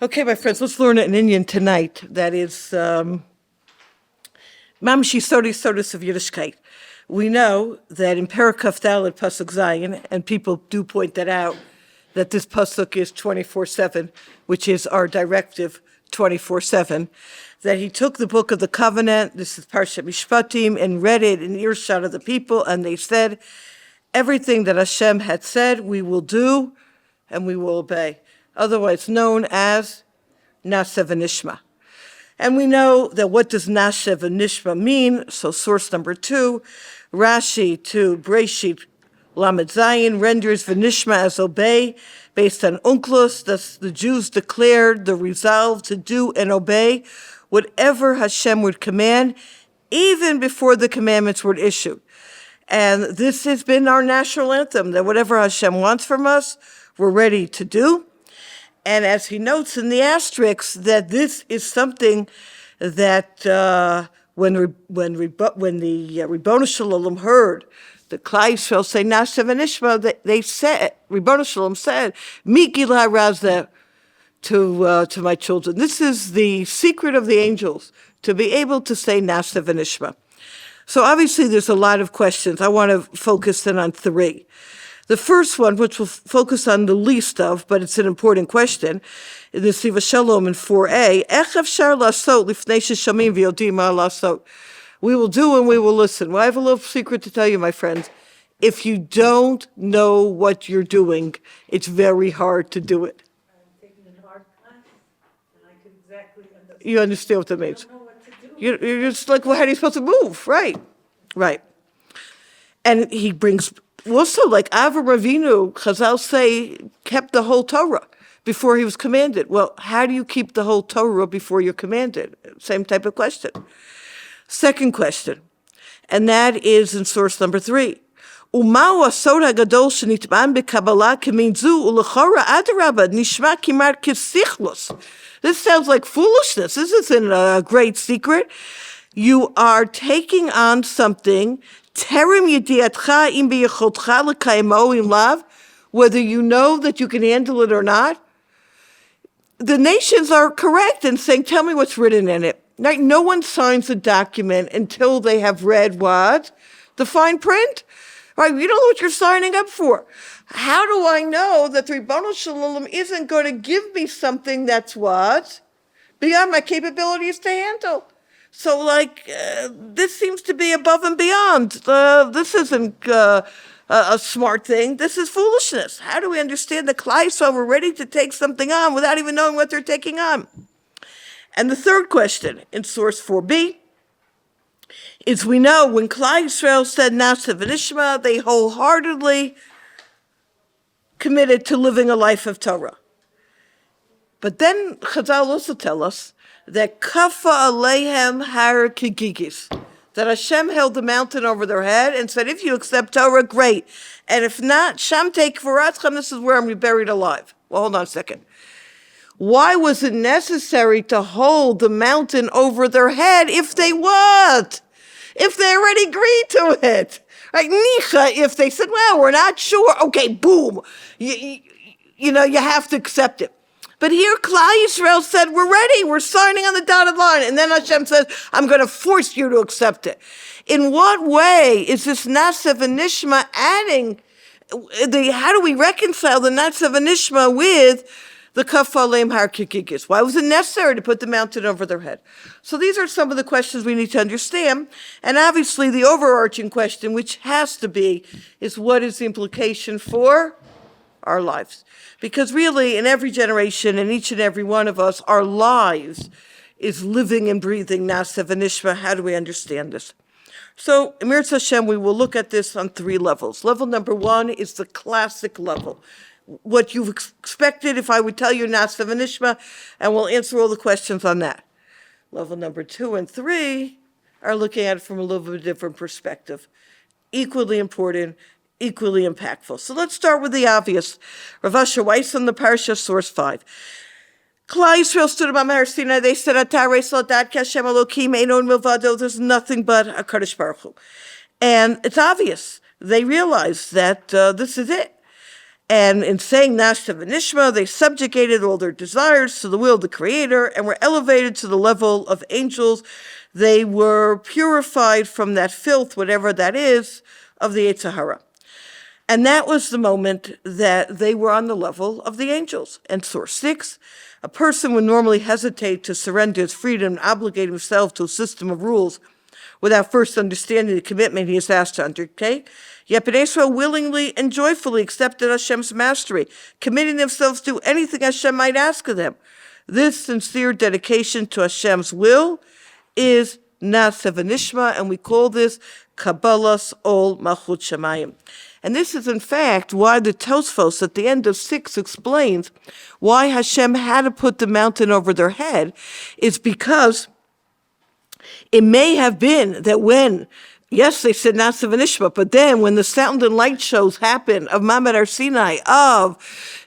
Okay, my friends, let's learn an Indian tonight. That is, Mamshi Sodas of Yiddishkeit. We know that in Parakuf Dalet Pasuk Zayin, and people do point that out, that this Pasuk is 24/7, which is our directive 24/7, that he took the book of the covenant, this is Parshat Mishpatim, and read it in earshot of the people, and they said, everything that Hashem had said, we will do, and we will obey. Otherwise known as Naseh v'Nishma. And we know that what does Naseh v'Nishma mean? So source number 2, Rashi to Breshit Lamed Zayin renders v'Nishma as obey, based on Unklus. Thus the Jews declared the resolve to do and obey whatever Hashem would command, even before the commandments were issued. And this has been our national anthem, that whatever Hashem wants from us, we're ready to do. And as he notes in the asterisks, that this is something that when the Ribono Shalom heard the Klal Yisrael say Naseh v'Nishma, they said, Ribono Shalom said, Miki la'razeh to my children. This is the secret of the angels, to be able to say Naseh v'Nishma. So obviously there's a lot of questions. I want to focus in on 3. The first one, which we'll focus on the least of, but it's an important question, in the Siva Shalom in 4a, we will do and we will listen. Well, I have a little secret to tell you, my friends. If you don't know what you're doing, it's very hard to do it. I'm taking an art class, and I can exactly understand. You understand what that means? I don't know what to do. You're just like, well, how are you supposed to move? Right. And he brings... Also, like Avram Avinu, Chazal say, kept the whole Torah before he was commanded. Well, how do you keep the whole Torah before you're commanded? Same type of question. Second question, and that is in source number 3. Umau asod hagadol shenitman b'kabbalah keminzu ulechora adarabba nishma kimar kisichlos. This sounds like foolishness. This isn't a great secret. You are taking on something, whether you know that you can handle it or not. The nations are correct in saying, tell me what's written in it. Right? No one signs a document until they have read what? The fine print. Right? You don't know what you're signing up for. How do I know that the Ribono Shalom isn't going to give me something that's what? Beyond my capabilities to handle. So, this seems to be above and beyond. This isn't a smart thing. This is foolishness. How do we understand the Klal Yisrael were ready to take something on without even knowing what they're taking on? And the third question in source 4b is, we know when Klal Yisrael said Naseh v'Nishma, they wholeheartedly committed to living a life of Torah. But then Chazal also tell us that kafa aleihem har kigigis, that Hashem held the mountain over their head and said, if you accept Torah, great. And if not, sham take v'ratzchem, this is where I'm buried alive. Well, hold on a second. Why was it necessary to hold the mountain over their head if they what? If they already agreed to it? Like nicha, if they said, well, we're not sure, okay, boom. You have to accept it. But here, Klal Yisrael said, we're ready, we're signing on the dotted line. And then Hashem says, I'm going to force you to accept it. In what way is this Naseh v'Nishma adding, how do we reconcile the Naseh v'Nishma with the Kaf Aleim Har Kikikis? Why was it necessary to put the mountain over their head? So these are some of the questions we need to understand. And obviously the overarching question, which has to be, is what is the implication for our lives? Because really, in every generation, in each and every one of us, our lives is living and breathing Naseh v'Nishma. How do we understand this? So, Emir Hashem, we will look at this on 3 levels. Level number 1 is the classic level. What you've expected if I would tell you Naseh v'Nishma, and we'll answer all the questions on that. Level number 2 and 3 are looking at it from a little bit different perspective. Equally important, equally impactful. So let's start with the obvious. Rav Asher Weiss on the Parsha, source 5. Klal Yisrael stood above Har Sinai. They said, "Atar Reisladat Kashem Elokim Einon Milvado." There's nothing but a Kadosh Baruch Hu, and it's obvious. They realized that this is it. And in saying nashma v'nishma, they subjugated all their desires to the will of the Creator and were elevated to the level of angels. They were purified from that filth, whatever that is, of the Yetzer Hara. And that was the moment that they were on the level of the angels. And source 6, a person would normally hesitate to surrender his freedom and obligate himself to a system of rules without first understanding the commitment he is asked to undertake. Yet Bnei Israel willingly and joyfully accepted Hashem's mastery, committing themselves to anything Hashem might ask of them. This sincere dedication to Hashem's will is nashma v'nishma, and we call this Kabbalas Ol Malchut Shamayim. And this is, in fact, why the Tosfos at the end of 6 explains why Hashem had to put the mountain over their head, is because it may have been that when, yes, they said nashma v'nishma, but then when the sound and light shows happen of Mamad Har Sinai, of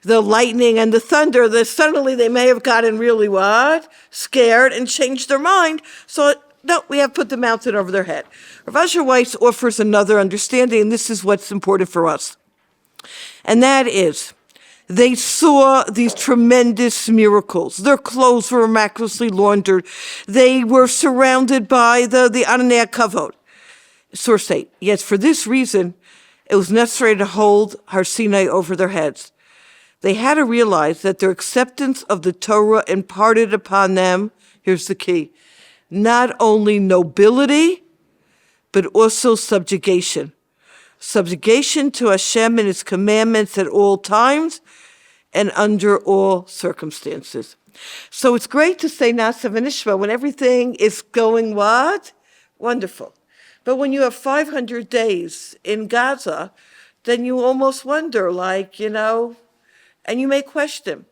the lightning and the thunder, that suddenly they may have gotten really what? Scared and changed their mind. So no, we have put the mountain over their head. Rav Asher Weiss offers another understanding, and this is what's important for us. And that is, they saw these tremendous miracles. Their clothes were miraculously laundered. They were surrounded by the Ananei Kavod. Source 8, yet for this reason, it was necessary to hold Har Sinai over their heads. They had to realize that their acceptance of the Torah imparted upon them, here's the key, not only nobility, but also subjugation. Subjugation to Hashem and His commandments at all times and under all circumstances. So it's great to say nashma v'nishma when everything is going what? Wonderful. But when you have 500 days in Gaza, then you almost wonder, and you may question.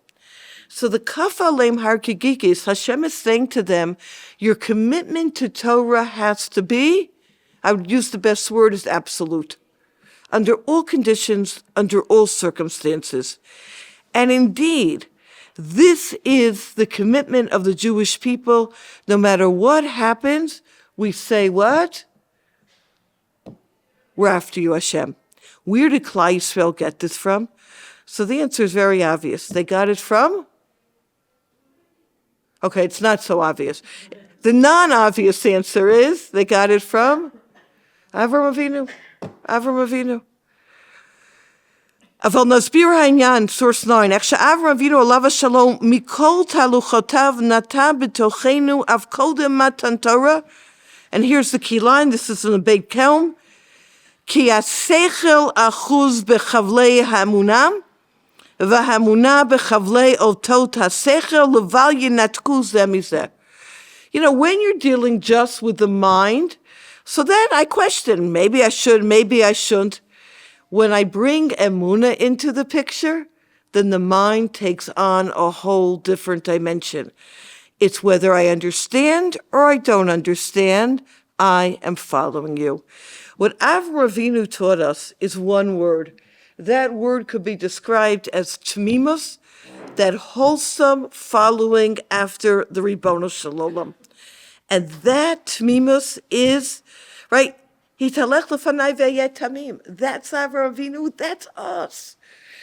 So the Kaf Aleim Har Kigigis, Hashem is saying to them, your commitment to Torah has to be, I would use the best word, is absolute. Under all conditions, under all circumstances. And indeed, this is the commitment of the Jewish people. No matter what happens, we say what? We're after you, Hashem. Where did Klal Yisrael get this from? So the answer is very obvious. They got it from? Okay, it's not so obvious. The non-obvious answer is they got it from Avram Avinu. Avram Avinu. Aval Nasbir Ha'inyan, source 9. Ech Avram Avinu alav shalom mikol taluchotav nata b'tochenu av kodem matan Torah. And here's the key line. This is in the Beit Kelm. Ki asechel achuz bechavlei ha'emunah. V'hamuna bechavlei otot hasechel leval yinatku zeh mizeh. When you're dealing just with the mind, so then I question, maybe I should, maybe I shouldn't. When I bring emunah into the picture, then the mind takes on a whole different dimension. It's whether I understand or I don't understand, I am following you. What Avram Avinu taught us is one word. That word could be described as tmimus, that wholesome following after the Ribono Shel Olam. And that tmimus is, right? Hitalech lefanai ve'yeh tamim. That's Avram Avinu. That's us.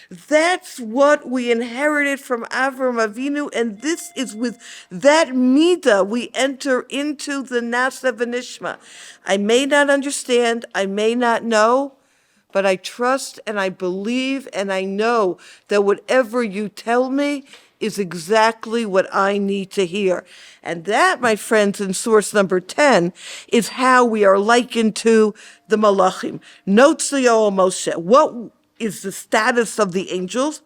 That's what we inherited from Avram Avinu, and this is with that midah we enter into the nashma v'nishma. I may not understand, I may not know, but I trust and I believe and I know that whatever you tell me is exactly what I need to hear. And that, my friends, in source number 10, is how we are likened to the Malachim. Notes the Moshe. What is the status of the angels?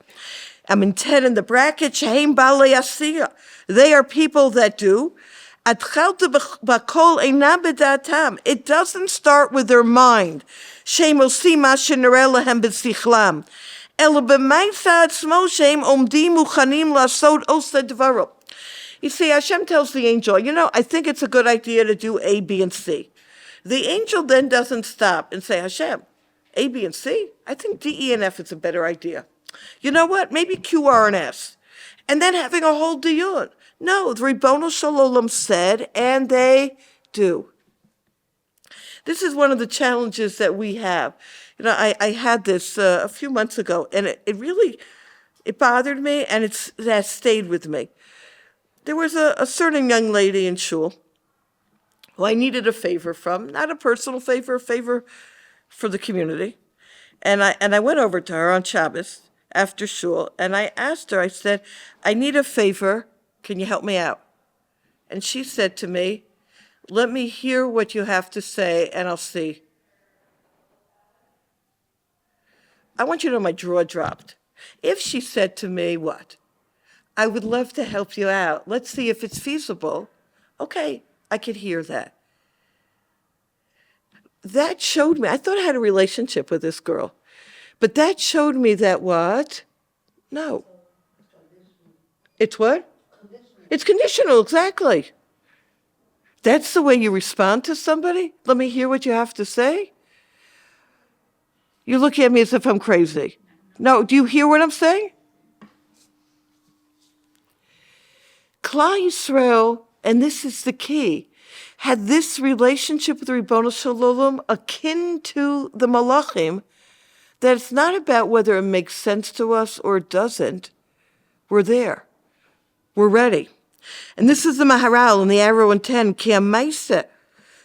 I'm in 10 in the bracket. Shehem Balei Asiyah. They are people that do. It doesn't start with their mind. You see, Hashem tells the angel, I think it's a good idea to do A, B, and C. The angel then doesn't stop and say, Hashem, A, B, and C? I think D, E, and F is a better idea. You know what? Maybe Q, R, and S. And then having a whole diyun. No, the Ribono Shel Olam said, and they do. This is one of the challenges that we have. I had this a few months ago, and it really, it bothered me, and that stayed with me. There was a certain young lady in shul who I needed a favor from, not a personal favor, a favor for the community. And I went over to her on Shabbos after shul, and I asked her, I said, I need a favor, can you help me out? And she said to me, let me hear what you have to say, and I'll see. I want you to know my jaw dropped. If she said to me, what? I would love to help you out. Let's see if it's feasible. Okay, I could hear that. That showed me, I thought I had a relationship with this girl, but that showed me that what? No. It's what? It's conditional, exactly. That's the way you respond to somebody? Let me hear what you have to say? You look at me as if I'm crazy. No, do you hear what I'm saying? Klal Yisrael, and this is the key, had this relationship with the Ribono Shel Olam akin to the Malachim, that it's not about whether it makes sense to us or it doesn't. We're there. We're ready. And this is the Maharal in the arrow in 10, Ki ha'maaseh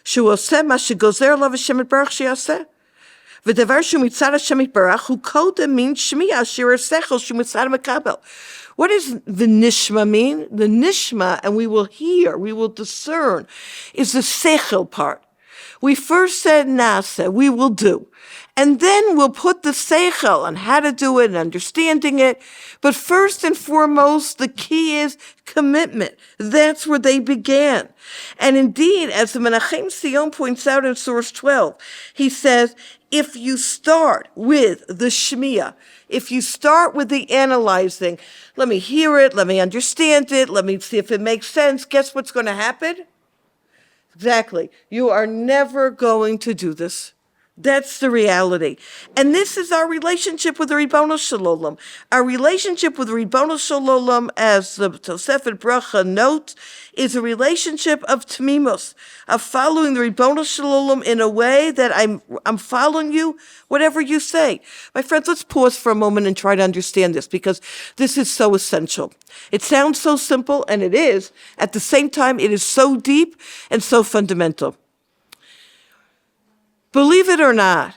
shu oseh ma shegozer alav Hashem yitbarach she'aseh. V'davar shu mitzad Hashem yitbarach hu kodem min shmiya shir sechel shu mitzad makabel. What does the nishma mean? The nishma, and we will hear, we will discern, is the sechel part. We first said nasa, we will do. And then we'll put the seichel on how to do it and understanding it. But first and foremost, the key is commitment. That's where they began. And indeed, as the Menachem Sion points out in source 12, he says, if you start with the shmiya, if you start with the analyzing, let me hear it, let me understand it, let me see if it makes sense, guess what's going to happen? Exactly. You are never going to do this. That's the reality. And this is our relationship with the Ribono Shel Olam. Our relationship with the Ribono Shel Olam, as the Tosefet Bracha notes, is a relationship of tmimos, of following the Ribono Shel Olam in a way that I'm following you, whatever you say. My friends, let's pause for a moment and try to understand this, because this is so essential. It sounds so simple, and it is. At the same time, it is so deep and so fundamental. Believe it or not,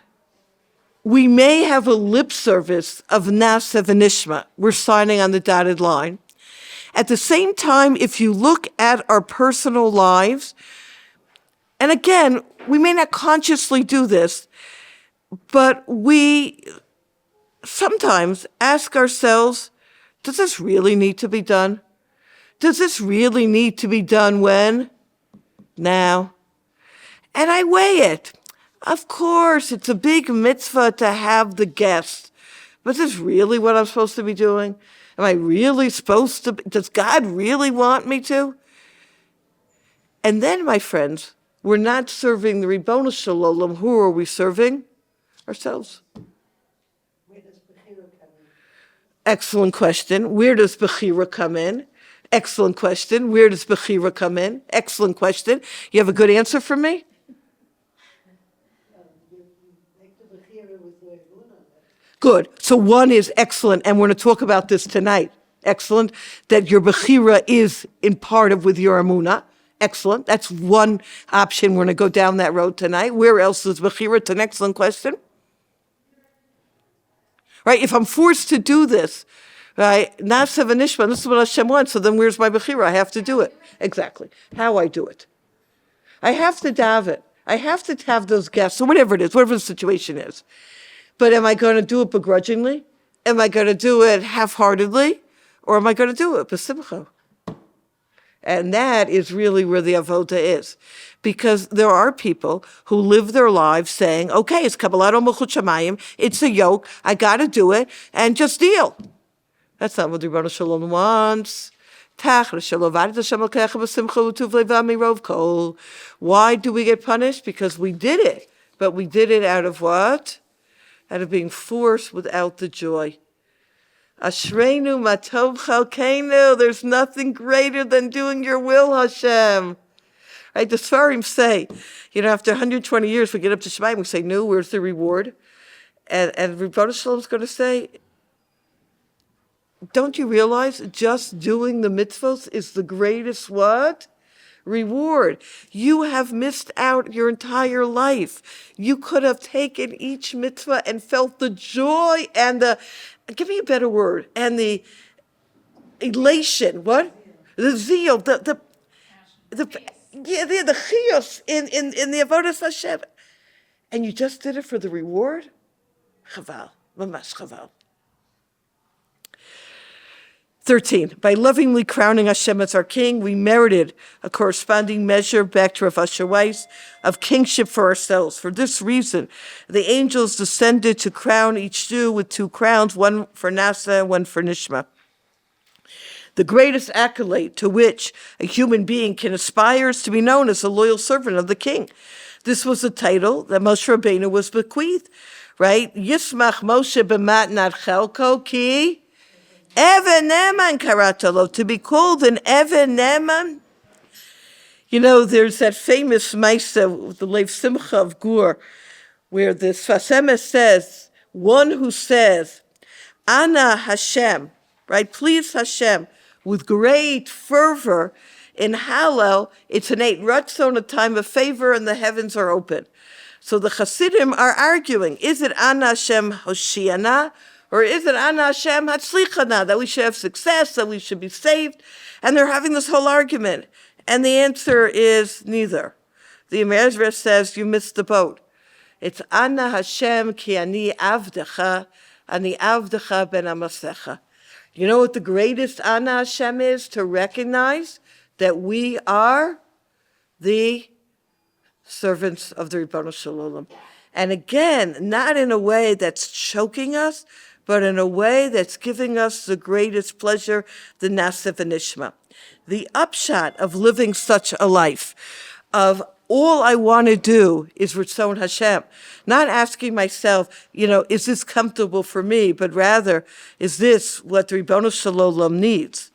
we may have a lip service of nasa v'nishma. We're signing on the dotted line. At the same time, if you look at our personal lives, and again, we may not consciously do this, but we sometimes ask ourselves, does this really need to be done? Does this really need to be done when? Now. And I weigh it. Of course, it's a big mitzvah to have the guests. But is this really what I'm supposed to be doing? Am I really supposed to? Does God really want me to? And then, my friends, we're not serving the Ribono Shel Olam. Who are we serving? Ourselves. Where does Bechira come in? Excellent question. Where does Bechira come in? Excellent question. Where does Bechira come in? Excellent question. You have a good answer for me? Make the Bechira with the Emunah. Good. So one is excellent, and we're going to talk about this tonight. Excellent. That your Bechira is in part of with your Emunah. Excellent. That's one option. We're going to go down that road tonight. Where else is Bechira? It's an excellent question. Right? If I'm forced to do this, right? Nasa v'nishma, this is what Hashem wants, so then where's my Bechira? I have to do it. Exactly. How I do it. I have to daven. I have to have those guests, or whatever it is, whatever the situation is. But am I going to do it begrudgingly? Am I going to do it half-heartedly? Or am I going to do it b'simcha? And that is really where the avoda is. Because there are people who live their lives saying, okay, it's Kabbalat Malchut Shamayim, it's a yoke, I got to do it, and just deal. That's not what the Ribono Shel Olam wants. Why do we get punished? Because we did it. But we did it out of what? Out of being forced without the joy. Ashreinu matov chalkeinu. There's nothing greater than doing your will, Hashem. Right? The Sfarim say, after 120 years, we get up to Shemayim, we say, no, where's the reward? And Rebbe Shalom is going to say, don't you realize just doing the mitzvos is the greatest what? Reward. You have missed out your entire life. You could have taken each mitzvah and felt the joy and give me a better word, and the elation, what? The zeal, the chiyus in the avodas Hashem. And you just did it for the reward? Chaval, mamash chaval. 13, by lovingly crowning Hashem as our king, we merited a corresponding measure, back to Rav Asher Weiss, of kingship for ourselves. For this reason, the angels descended to crown each Jew with 2 crowns, one for Nasa and one for Nishma. The greatest accolade to which a human being can aspire is to be known as a loyal servant of the king. This was a title that Moshe Rabbeinu was bequeathed, right? Yismach Moshe b'matnat chelko ki Even Neman karatalo, to be called an Even Neman. You know, there's that famous Maisa, the Lev Simcha of Gur, where the Sfas Emes says, one who says, Ana Hashem, right, please Hashem, with great fervor in Hallel, it's an 8 ratzon, a time of favor, and the heavens are open. So the Hasidim are arguing, is it Ana Hashem Hoshiana, or is it Ana Hashem Hatzlichana, that we should have success, that we should be saved? And they're having this whole argument. And the answer is neither. The Medrash says, you missed the boat. It's Ana Hashem ki ani avdecha ben amasecha. You know what the greatest Ana Hashem is? To recognize that we are the servants of the Ribono Shel Olam. And again, not in a way that's choking us, but in a way that's giving us the greatest pleasure, the Nasa v'nishma. The upshot of living such a life, of all I want to do is Ritzon Hashem, not asking myself, is this comfortable for me, but rather, is this what the Ribono Shel Olam needs?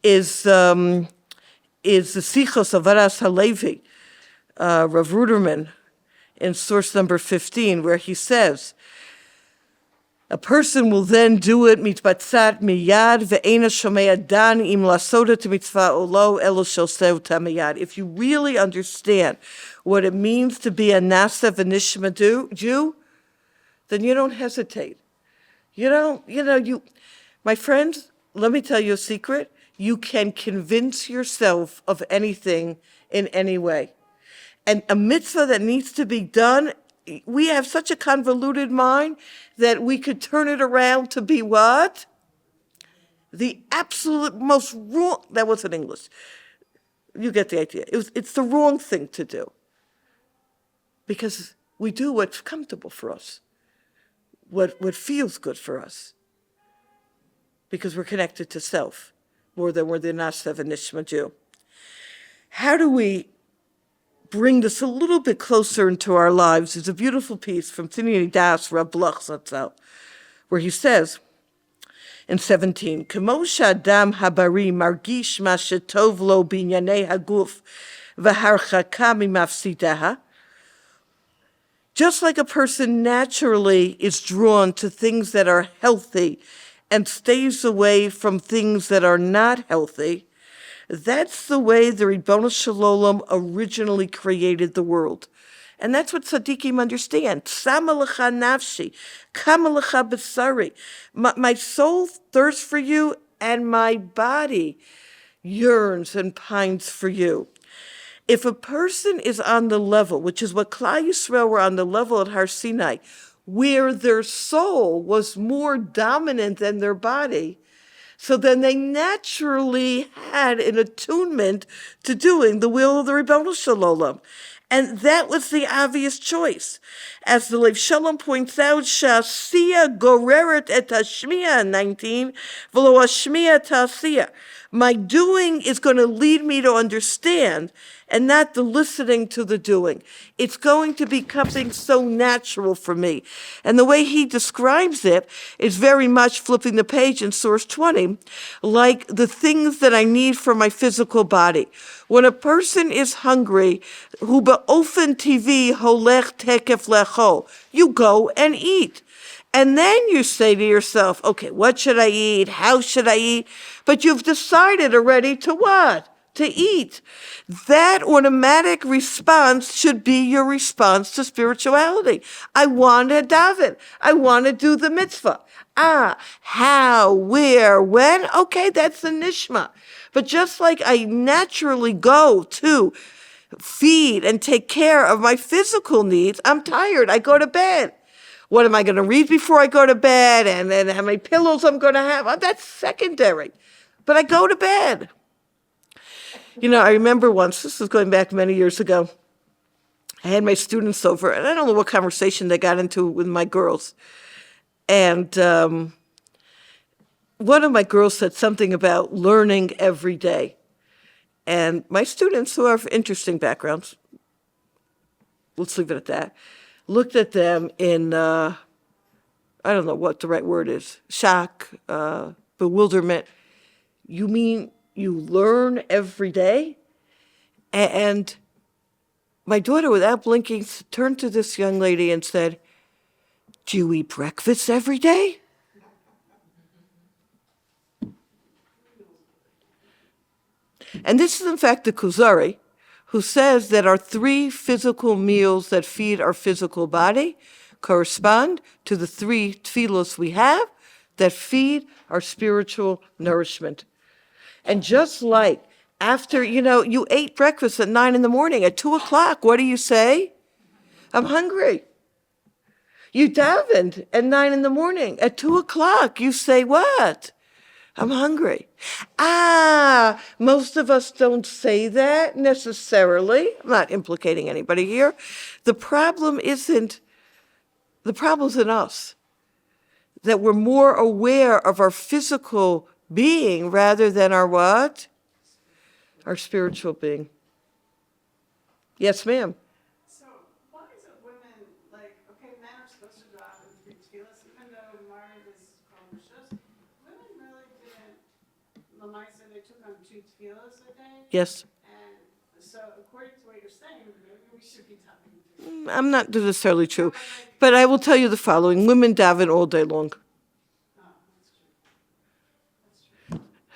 Is the Sichos of Varas Halevi, Rav Ruderman, in source number 15, where he says, a person will then do it mitbatzat miyad ve'ena shomei dan im lasoda to mitzvah olo elo shoseu tamiyad. If you really understand what it means to be a nasa v'nishma Jew, then you don't hesitate. My friends, let me tell you a secret. You can convince yourself of anything in any way. And a mitzvah that needs to be done, we have such a convoluted mind that we could turn it around to be what? The absolute most wrong, that wasn't English. You get the idea. It's the wrong thing to do. Because we do what's comfortable for us, what feels good for us. Because we're connected to self more than we're the Nasa v'nishma Jew. How do we bring this a little bit closer into our lives? There's a beautiful piece from Tzini Das, Rav Bloch Zatzal, where he says in 17, Kemo sh'adam habari margish ma shetov lo binyanei haguf v'harchaka mimafsidaha. Just like a person naturally is drawn to things that are healthy and stays away from things that are not healthy, that's the way the Ribono Shel Olam originally created the world. And that's what tzaddikim understand. Sama lecha nafshi, kama lecha b'sari. My soul thirsts for you, and my body yearns and pines for you. If a person is on the level, which is what Klal Yisrael were on the level at Har Sinai, where their soul was more dominant than their body, so then they naturally had an attunement to doing the will of the Ribono Shel Olam. And that was the obvious choice. As the Lev Shalom points out, Sha'asiya goreret et hashmiya, 19, v'lo hashmiya ta'asiya. My doing is going to lead me to understand and not the listening to the doing. It's going to become something so natural for me. And the way he describes it is very much flipping the page in source 20, like the things that I need for my physical body. When a person is hungry, hu ba'ofen TV holech tekef lecho, you go and eat. And then you say to yourself, okay, what should I eat? How should I eat? But you've decided already to what? To eat. That automatic response should be your response to spirituality. I want to daven. I want to do the mitzvah. How, where, when? Okay, that's the nishma. But just like I naturally go to feed and take care of my physical needs, I'm tired. I go to bed. What am I going to read before I go to bed? And then how many pillows I'm going to have? Oh, that's secondary. But I go to bed. You know, I remember once, this is going back many years ago, I had my students over, and I don't know what conversation they got into with my girls. And one of my girls said something about learning every day. And my students, who have interesting backgrounds, let's leave it at that, looked at them in, I don't know what the right word is, shock, bewilderment. You mean you learn every day? And my daughter, without blinking, turned to this young lady and said, do you eat breakfast every day? And this is, in fact, the Kuzari, who says that our 3 physical meals that feed our physical body correspond to the 3 tefillos we have that feed our spiritual nourishment. And just like after, you ate breakfast at 9 in the morning, at 2 o'clock, what do you say? I'm hungry. You davened at 9 in the morning. At 2 o'clock, you say what? I'm hungry. Most of us don't say that necessarily. I'm not implicating anybody here. The problem's in us. That we're more aware of our physical being rather than our what? Our spiritual being. Yes, ma'am. So why is it women, like, okay, men are supposed to drive and read tefillas, even though Mari is called Rishus, women really didn't, Lamai said they took on 2 tefillas a day? Yes. And so according to what you're saying, maybe we should be talking. I'm not necessarily true. But I will tell you the following. Women daven all day long.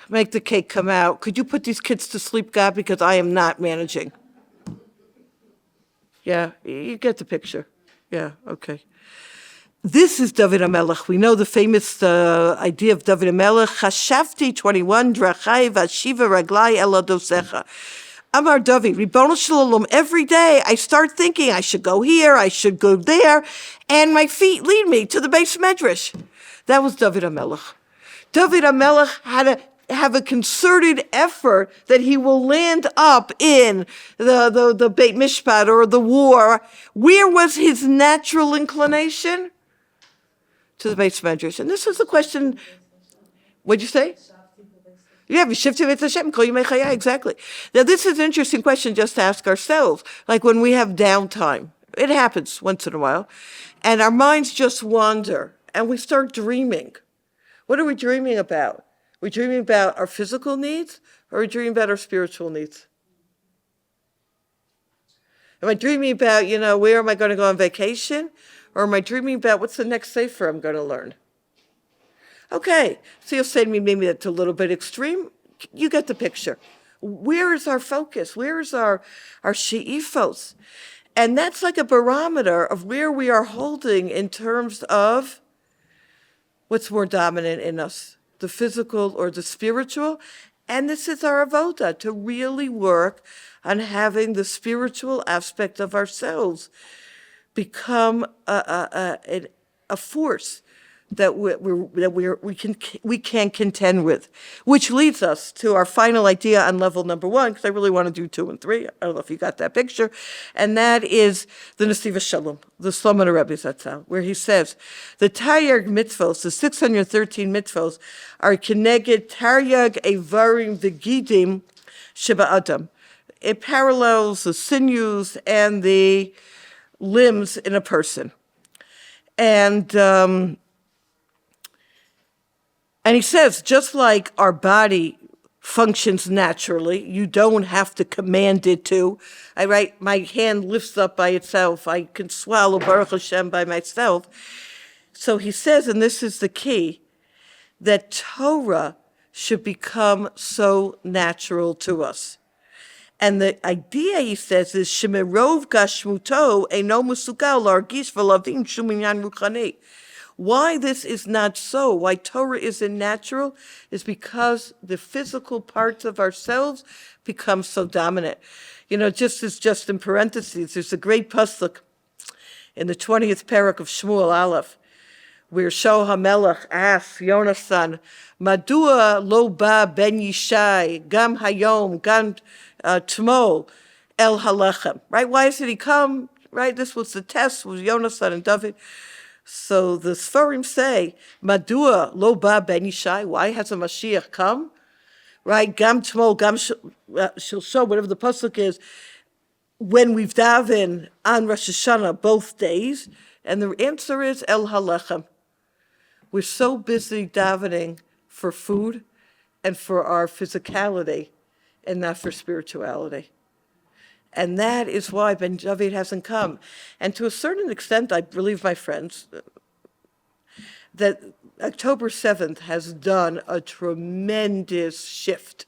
Make the cake come out. Could you put these kids to sleep, God? Because I am not managing. Yeah, you get the picture. Yeah, okay. This is David HaMelech. We know the famous idea of David HaMelech. Chashavti 21, drachai v'ashiva raglai el adosecha. Amar David, Ribono Shel Olam, every day I start thinking I should go here, I should go there, and my feet lead me to the Beis Medrash. That was David HaMelech. David HaMelech had to have a concerted effort that he will land up in the Beit Mishpat or the war. Where was his natural inclination? To the Beis Medrash. And this is the question, what'd you say? Yeah, exactly. Now, this is an interesting question just to ask ourselves. Like when we have downtime, it happens once in a while, and our minds just wander, and we start dreaming. What are we dreaming about? Are we dreaming about our physical needs, or are we dreaming about our spiritual needs? Am I dreaming about, where am I going to go on vacation? Or am I dreaming about what's the next sefer I'm going to learn? Okay, so you'll say to me, maybe that's a little bit extreme. You get the picture. Where is our focus? Where is our she'ifos? And that's like a barometer of where we are holding in terms of what's more dominant in us, the physical or the spiritual. And this is our avoda, to really work on having the spiritual aspect of ourselves become a force that we can contend with, which leads us to our final idea on level number 1, because I really want to do 2 and 3. I don't know if you got that picture, and that is the Nesiva Shalom, the Sloman Rebbe Zatzal, where he says the Taryag mitzvos, the 613 mitzvos, are keneged Taryag Evarim V'Gidim Sheba Adam. It parallels the sinews and the limbs in a person. And he says, just like our body functions naturally, you don't have to command it to. My hand lifts up by itself. I can swallow Baruch Hashem by myself. So he says, and this is the key, that Torah should become so natural to us. And the idea, he says, is Shemirov Gashmuto Eino Musukal Largish V'Lavim Shuminyan Ruchani. Why this is not so, why Torah isn't natural, is because the physical parts of ourselves become so dominant. Just in parentheses, there's a great pasuk in the 20th parak of Shmuel Aleph, where Shaul HaMelech asks Yonasan, Madua lo ba ben Yishai, gam hayom, gam tmol, el halechem. Right? Why did he come? Right? This was the test, was Yonasan and David. So the Sforim say, Madua lo ba ben Yishai, why has a Mashiach come? Right? Gam tmol, gam shilsho, whatever the pasuk is, when we've davened on Rosh Hashanah both days, and the answer is el halechem. We're so busy davening for food and for our physicality and not for spirituality. And that is why Ben David hasn't come. And to a certain extent, I believe, my friends, that October 7th has done a tremendous shift,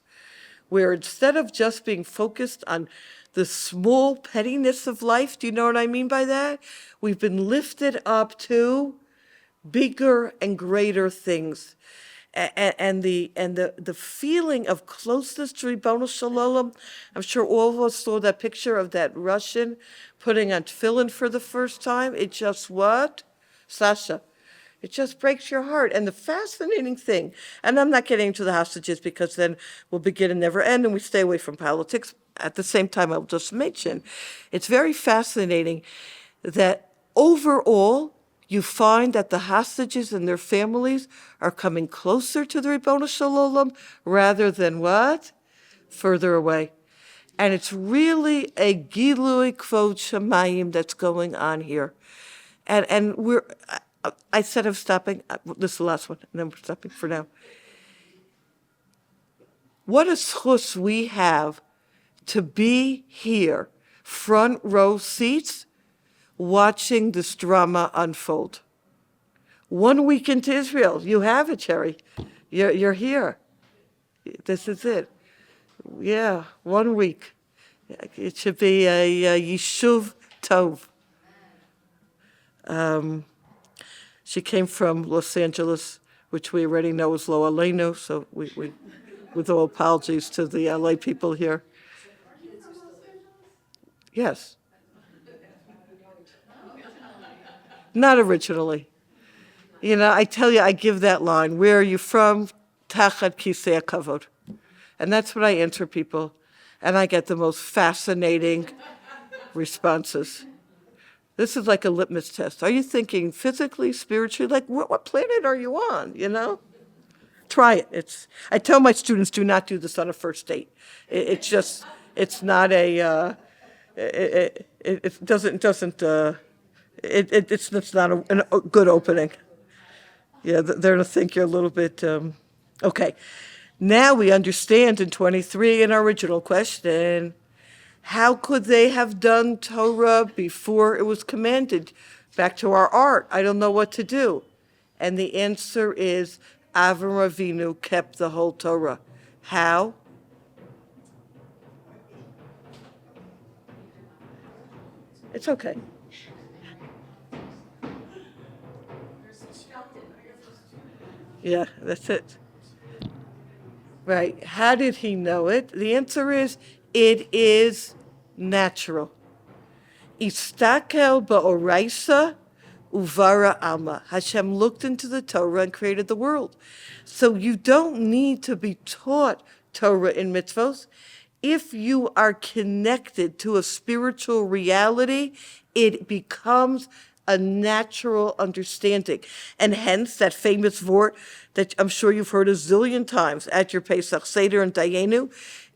where instead of just being focused on the small pettiness of life, do you know what I mean by that? We've been lifted up to bigger and greater things. And the feeling of closeness to Ribono Shalom. I'm sure all of us saw that picture of that Russian putting on tefillin for the first time. It just what? Sasha. It just breaks your heart. And the fascinating thing, and I'm not getting into the hostages because then we'll begin and never end and we stay away from politics. At the same time, I'll just mention, it's very fascinating that overall, you find that the hostages and their families are coming closer to the Ribono Shalom rather than what? Further away. And it's really a Gilui Kvod Shamayim that's going on here. And I said I'm stopping. This is the last one, and then we're stopping for now. What a schus we have to be here, front row seats, watching this drama unfold. 1 week into Israel, you have it, Cherry. You're here. This is it. Yeah, 1 week. It should be a Yishuv Tov. She came from Los Angeles, which we already know is Lo Aleinu, so we with all apologies to the LA people here. Yes. Not originally. I tell you, I give that line, where are you from? Tachat Kisei Kavod. And that's what I answer people. And I get the most fascinating responses. This is like a litmus test. Are you thinking physically, spiritually? Like, what planet are you on, Try it. I tell my students, do not do this on a first date. It's not a, it's not a good opening. Yeah, they're going to think you're a little bit, okay. Now we understand in 23 an original question. How could they have done Torah before it was commanded? Back to our art. I don't know what to do. And the answer is Avram Avinu kept the whole Torah. How? It's okay. Yeah, that's it. Right. How did he know it? The answer is, it is natural. Istakel ba'oraisa Uvara Alma. Hashem looked into the Torah and created the world. So you don't need to be taught Torah in mitzvos. If you are connected to a spiritual reality, it becomes a natural understanding. And hence that famous vort that I'm sure you've heard a zillion times at your Pesach Seder and Dayenu,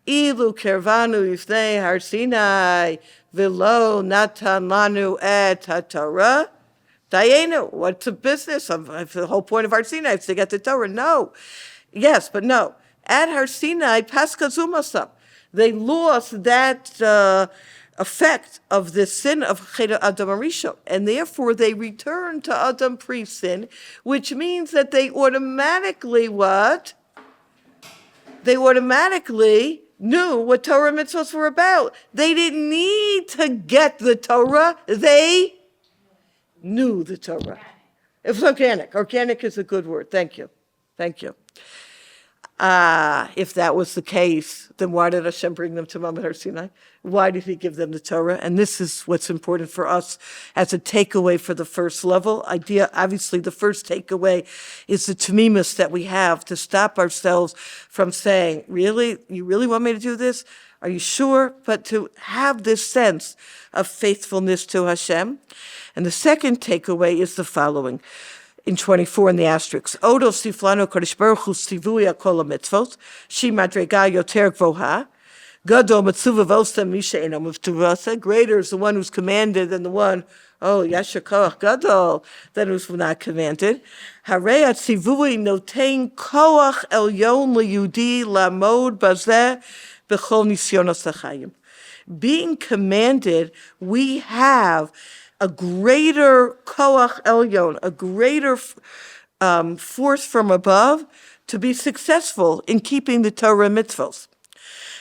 Ilu kervanu ifnei har Sinai, velo natan lanu et haTorah. Dayenu, what's the business? The whole point of Har Sinai is to get the Torah. No. Yes, but no. At Har Sinai, Pascha Zumasam, they lost that effect of the sin of Cheder Adam Arishon, and therefore they returned to Adam pre-sin, which means that they automatically what? They automatically knew what Torah mitzvahs were about. They didn't need to get the Torah. They knew the Torah. It was organic. Organic is a good word. Thank you. Thank you. If that was the case, then why did Hashem bring them to Mount Har Sinai? Why did he give them the Torah? And this is what's important for us as a takeaway for the first level. Obviously, the first takeaway is the tamimus that we have to stop ourselves from saying, really? You really want me to do this? Are you sure? But to have this sense of faithfulness to Hashem. And the second takeaway is the following. In 24 in the asterisks, Odo siflano kodesh baruch hu sivuya kol mitzvot, shi madrega yoter gvoha, gadol mitzuva vosta misha eno mitzvasa, greater is the one who's commanded than the one, yasher koach gadol, than who's not commanded. Harei atzivui notein koach elyon liyudi lamod bazeh b'chol nisyonos hachayim. Being commanded, we have a greater koach elyon, a greater force from above to be successful in keeping the Torah mitzvos,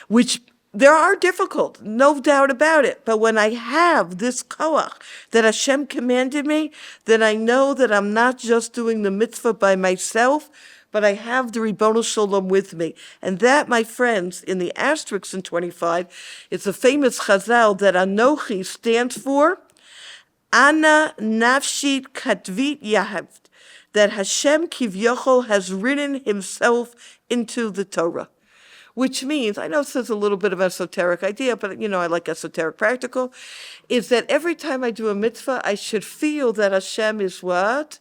which there are difficult, no doubt about it. But when I have this koach that Hashem commanded me, then I know that I'm not just doing the mitzvah by myself, but I have the Ribono Shalom with me. And that, my friends, in the asterisks in 25, it's a famous chazal that Anochi stands for Ana nafshit katvit yahavt, that Hashem Kivyochol has written himself into the Torah. Which means, I know this is a little bit of an esoteric idea, but I like esoteric practical, is that every time I do a mitzvah, I should feel that Hashem is what?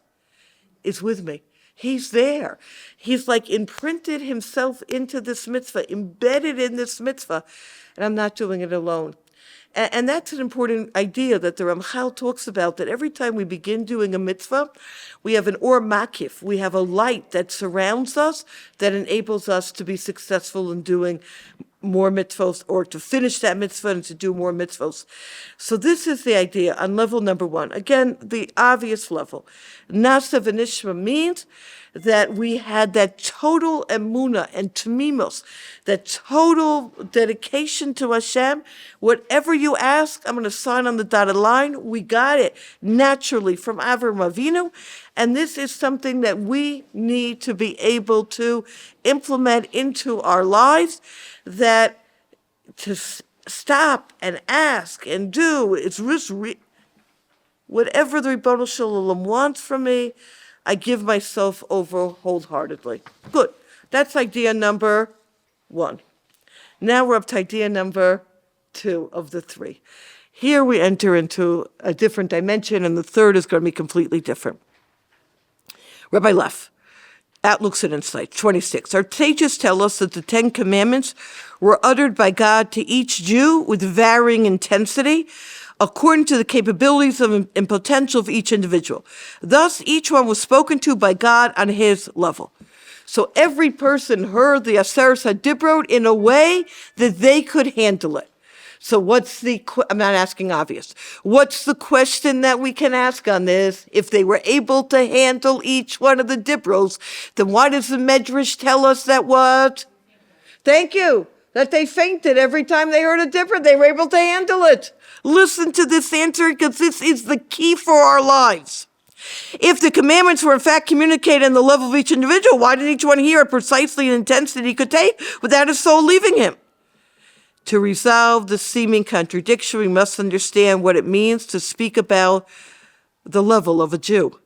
Is with me. He's there. He's like imprinted himself into this mitzvah, embedded in this mitzvah, and I'm not doing it alone. And that's an important idea that the Ramchal talks about, that every time we begin doing a mitzvah, we have an or makif, we have a light that surrounds us, that enables us to be successful in doing more mitzvos, or to finish that mitzvah and to do more mitzvos. So this is the idea on level number one. Again, the obvious level. Nasa v'nishma means that we had that total emunah and tamimos, that total dedication to Hashem. Whatever you ask, I'm going to sign on the dotted line. We got it naturally from Avraham Avinu. And this is something that we need to be able to implement into our lives, that to stop and ask and do, it's whatever the Ribono Shalom wants from me, I give myself over wholeheartedly. Good. That's idea number one. Now we're up to idea number two of the three. Here we enter into a different dimension, and the third is going to be completely different. Rabbi Leff, Outlooks and Insights, 26. Our sages tell us that the Ten Commandments were uttered by God to each Jew with varying intensity, according to the capabilities and potential of each individual. Thus, each one was spoken to by God on his level. So every person heard the Aseret HaDibrot in a way that they could handle it. So I'm not asking obvious. What's the question that we can ask on this? If they were able to handle each one of the Dibros, then why does the Medrash tell us that what? Thank you. That they fainted every time they heard a Dibra. They were able to handle it. Listen to this answer, because this is the key for our lives. If the commandments were in fact communicated on the level of each individual, why did each one hear it precisely in intensity he could take without his soul leaving him? To resolve the seeming contradiction, we must understand what it means to speak about the level of a Jew.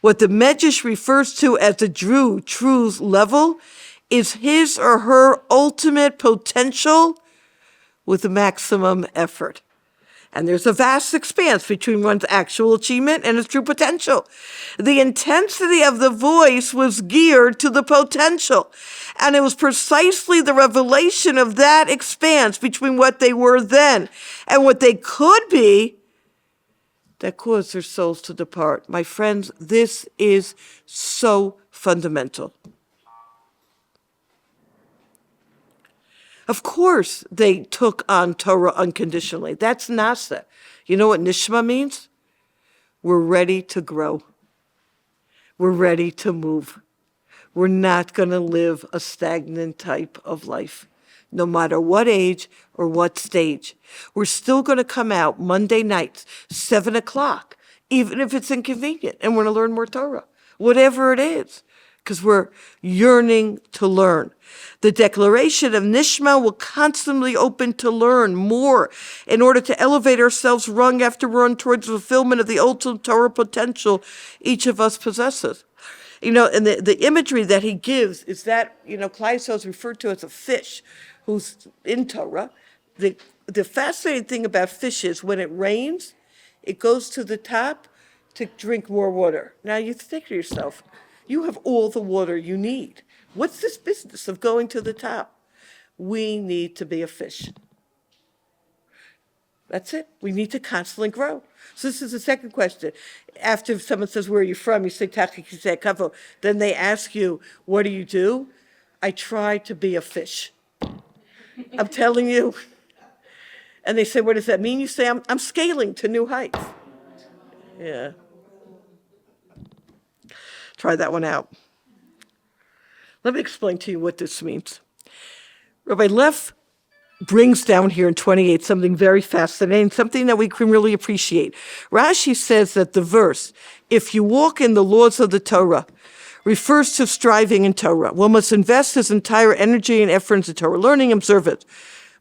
What the Medrash refers to as the Jew's level is his or her ultimate potential with maximum effort. And there's a vast expanse between one's actual achievement and his true potential. The intensity of the voice was geared to the potential. And it was precisely the revelation of that expanse between what they were then and what they could be that caused their souls to depart. My friends, this is so fundamental. Of course, they took on Torah unconditionally. That's nasa. You know what nishma means? We're ready to grow. We're ready to move. We're not going to live a stagnant type of life, no matter what age or what stage. We're still going to come out Monday nights, 7 o'clock, even if it's inconvenient, and we're going to learn more Torah, whatever it is, because we're yearning to learn. The declaration of nishma will constantly open to learn more in order to elevate ourselves rung after rung towards the fulfillment of the ultimate Torah potential each of us possesses. And the imagery that he gives is that, Klal Yisrael is referred to as a fish who's in Torah. The fascinating thing about fish is when it rains, it goes to the top to drink more water. Now you think to yourself, you have all the water you need. What's this business of going to the top? We need to be a fish. That's it. We need to constantly grow. So this is the second question. After someone says, where are you from? You say, Kavo. Then they ask you, what do? I try to be a fish. I'm telling you. And they say, what does that mean? You say, I'm scaling to new heights. Yeah. Try that one out. Let me explain to you what this means. Rabbi Leff brings down here in 28 something very fascinating, something that we can really appreciate. Rashi says that the verse, if you walk in the laws of the Torah, refers to striving in Torah. One must invest his entire energy and effort into Torah learning, observe it.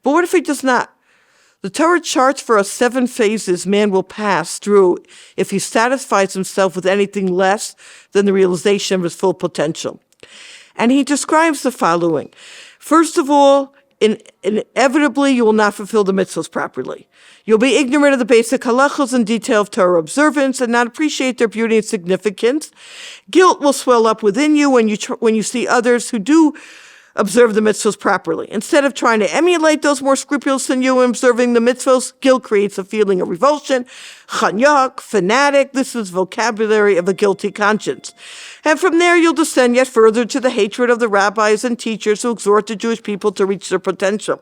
But what if he does not? The Torah charts for us 7 phases man will pass through if he satisfies himself with anything less than the realization of his full potential. And he describes the following. First of all, inevitably, you will not fulfill the mitzvahs properly. You'll be ignorant of the basic halachos and detail of Torah observance and not appreciate their beauty and significance. Guilt will swell up within you when you see others who do observe the mitzvahs properly. Instead of trying to emulate those more scrupulous than you in observing the mitzvahs, guilt creates a feeling of revulsion, chanyak, fanatic. This is vocabulary of a guilty conscience. And from there, you'll descend yet further to the hatred of the rabbis and teachers who exhort the Jewish people to reach their potential.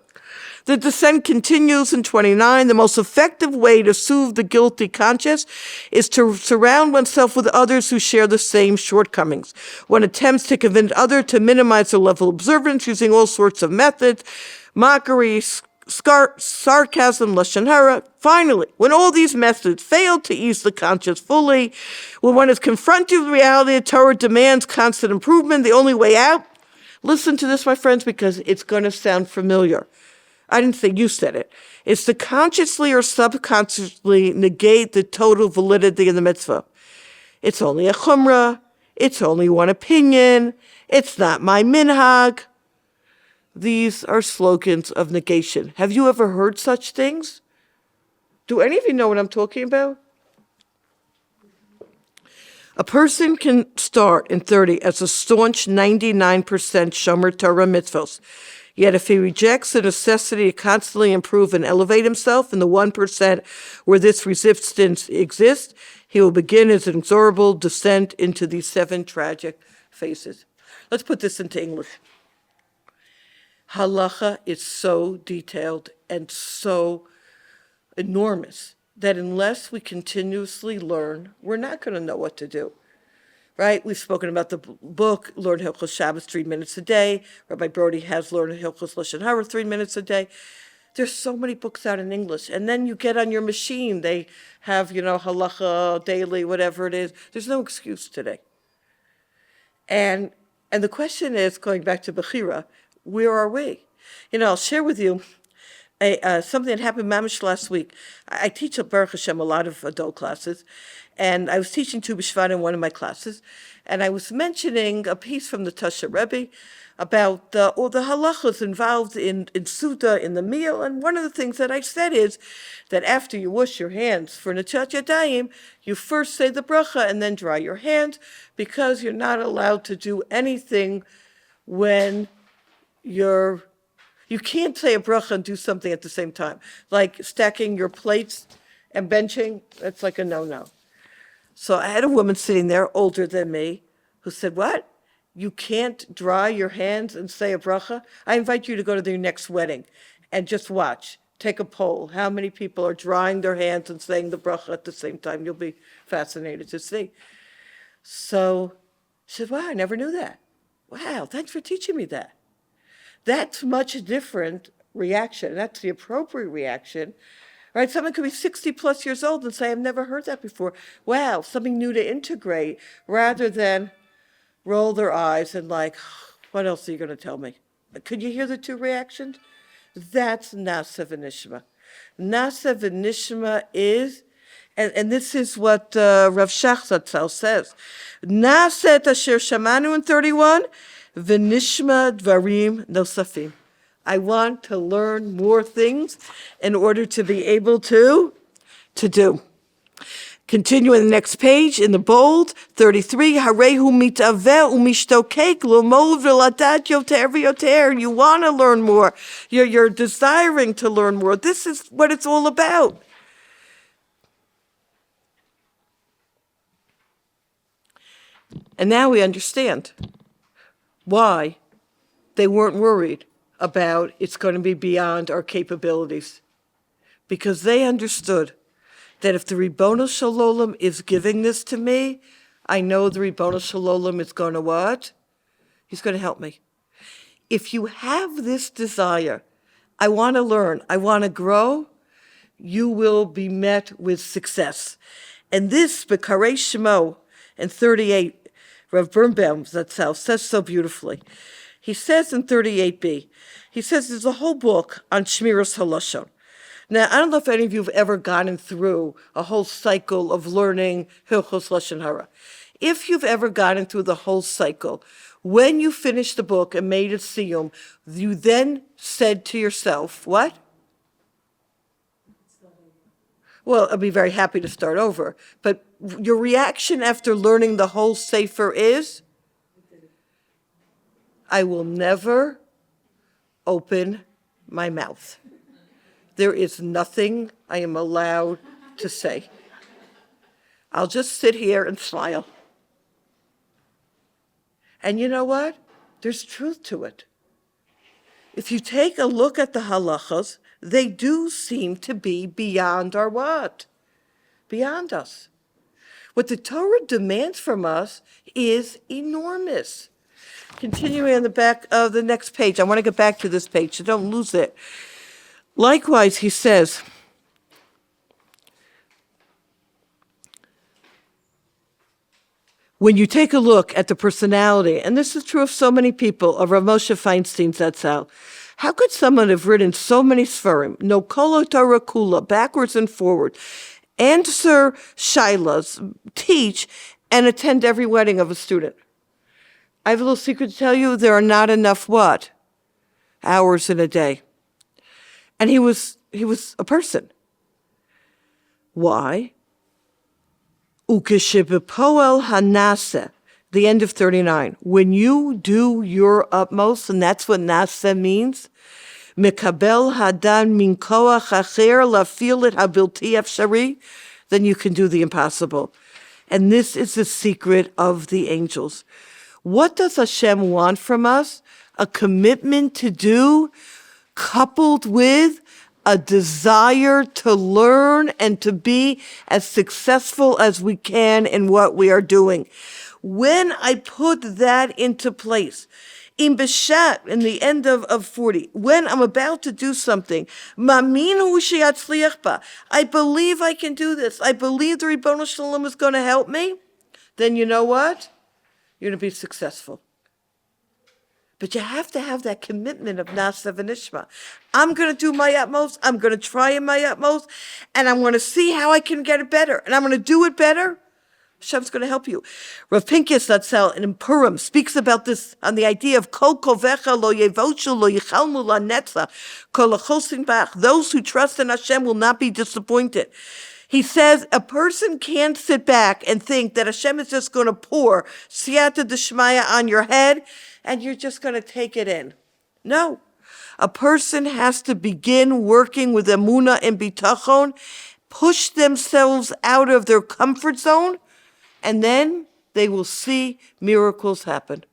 The descent continues in 29. The most effective way to soothe the guilty conscience is to surround oneself with others who share the same shortcomings. One attempts to convince others to minimize their level of observance using all sorts of methods, mockery, sarcasm, lashon hara. Finally, when all these methods fail to ease the conscience fully, when one is confronted with reality, the Torah demands constant improvement. The only way out, listen to this, my friends, because it's going to sound familiar. I didn't say you said it. It's to consciously or subconsciously negate the total validity of the mitzvah. It's only a chumrah. It's only one opinion. It's not my minhag. These are slogans of negation. Have you ever heard such things? Do any of you know what I'm talking about? A person can start in 30 as a staunch 99% shomer Torah mitzvos. Yet if he rejects the necessity to constantly improve and elevate himself in the 1% where this resistance exists, he will begin his inexorable descent into these 7 tragic phases. Let's put this into English. Halacha is so detailed and so enormous that unless we continuously learn, we're not going to know what to do. Right? We've spoken about the book, Learn Hilchos Shabbos 3 minutes a day. Rabbi Brody has Learn Hilchos Lashon Hara 3 minutes a day. There's so many books out in English. And then you get on your machine. They have, halacha, daily, whatever it is. There's no excuse today. And the question is, going back to Bechira, where are we? I'll share with you something that happened mamish last week. I teach at Baruch Hashem a lot of adult classes, and I was teaching Tu B'Shvat in one of my classes, and I was mentioning a piece from the Tasha Rebbe about all the halachos involved in Suda, in the meal, and one of the things that I said is that after you wash your hands for Nechat Yadayim, you first say the bracha and then dry your hands, because you're not allowed to do anything when you can't say a bracha and do something at the same time, like stacking your plates and benching. That's like a no-no. So I had a woman sitting there, older than me, who said, what? You can't dry your hands and say a bracha? I invite you to go to their next wedding and just watch. Take a poll. How many people are drying their hands and saying the bracha at the same time? You'll be fascinated to see. So she said, wow, I never knew that. Wow, thanks for teaching me that. That's much different reaction. That's the appropriate reaction. Right? Someone could be 60 plus years old and say, I've never heard that before. Wow, something new to integrate, rather than roll their eyes and like, what else are you going to tell me? Could you hear the two reactions? That's nasa v'nishma. Nasa v'nishma is, and this is what Rav Shach Zatzal says, nasa et asher shamanu in 31, v'nishma dvarim nosafim. I want to learn more things in order to be able to do. Continue in the next page, in the bold, 33, Harehu mitaveh umishtokek l'mod v'ladat yoter v'yoter. You want to learn more. You're desiring to learn more. This is what it's all about. And now we understand why they weren't worried about it's going to be beyond our capabilities. Because they understood that if the Ribono Shalom is giving this to me, I know the Ribono Shalom is going to what? He's going to help me. If you have this desire, I want to learn, I want to grow, you will be met with success. And this, B'karei Shemo, in 38, Rav Birnbaum Zatzal says so beautifully. He says in 38b, he says there's a whole book on Shmiras HaLashon. Now, I don't know if any of you have ever gotten through a whole cycle of learning Hilchos Lashon Hara. If you've ever gotten through the whole cycle, when you finished the book and made it siyum, you then said to yourself, what? Well, I'll be very happy to start over. But your reaction after learning the whole Sefer is, I will never open my mouth. There is nothing I am allowed to say. I'll just sit here and smile. And you know what? There's truth to it. If you take a look at the halachas, they do seem to be beyond our what? Beyond us. What the Torah demands from us is enormous. Continuing on the back of the next page. I want to get back to this page, so don't lose it. Likewise, he says, when you take a look at the personality, and this is true of so many people, of Rav Moshe Feinstein Zatzal, how could someone have written so many Sfarim, no kolo Torah kula, backwards and forward, answer shilas, teach, and attend every wedding of a student? I have a little secret to tell you, there are not enough what? Hours in a day. And he was a person. Why? Ukeshibepoel hanase, the end of 39. When you do your utmost, and that's what nase means, mikabel hadan min koach acher lafil et habilti efshari, then you can do the impossible. And this is the secret of the angels. What does Hashem want from us? A commitment to do, coupled with a desire to learn and to be as successful as we can in what we are doing. When I put that into place, in Beshat, in the end of 40, when I'm about to do something, I believe I can do this. I believe the Ribono Shalom is going to help me. Then you know what? You're going to be successful. But you have to have that commitment of nasa v'nishma. I'm going to do my utmost. I'm going to try in my utmost. And I'm going to see how I can get it better. And I'm going to do it better. Hashem's going to help you. Rav Pinkus Zatzal in Purim speaks about this on the idea of kol kovecha lo yevoshu lo yichalmu la netza kol achosin bach. Those who trust in Hashem will not be disappointed. He says a person can't sit back and think that Hashem is just going to pour siyata d'shmaya on your head and you're just going to take it in. No. A person has to begin working with emunah and bitachon, push themselves out of their comfort zone, and then they will see miracles happen.